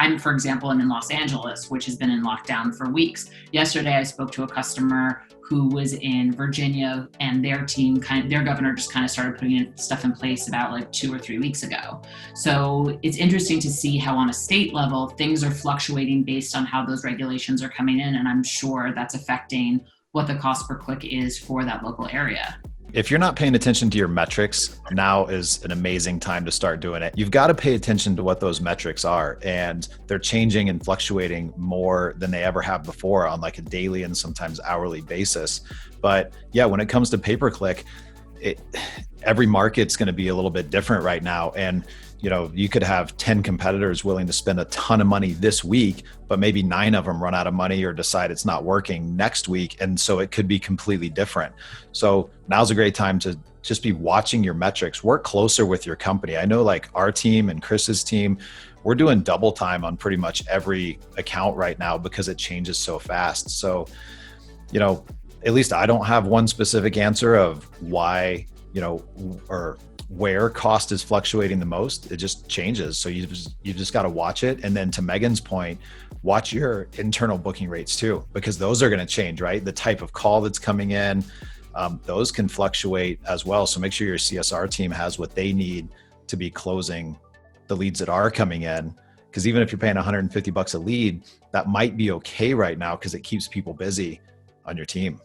I'm, for example, I'm in Los Angeles, which has been in lockdown for weeks. Yesterday, I spoke to a customer who was in Virginia, and their governor just kind of started putting stuff in place about like 2 or 3 weeks ago. So it's interesting to see how on a state level, things are fluctuating based on how those regulations are coming in. And I'm sure that's affecting what the cost per click is for that local area. If you're not paying attention to your metrics, now is an amazing time to start doing it. You've got to pay attention to what those metrics are, and they're changing and fluctuating more than they ever have before on like a daily and sometimes hourly basis. But yeah, when it comes to pay-per-click, every market's going to be a little bit different right now. And you could have 10 competitors willing to spend a ton of money this week, but maybe 9 of them run out of money or decide it's not working next week. And so it could be completely different. So now's a great time to just be watching your metrics, work closer with your company. I know like our team and Chris's team, we're doing double time on pretty much every account right now because it changes so fast. So, at least I don't have one specific answer of why, or where cost is fluctuating the most. It just changes. So you just got to watch it. And then to Megan's point, watch your internal booking rates too, because those are going to change, right? The type of call that's coming in, those can fluctuate as well. So make sure your CSR team has what they need to be closing the leads that are coming in. Because even if you're paying $150 a lead, that might be okay right now because it keeps people busy on your team.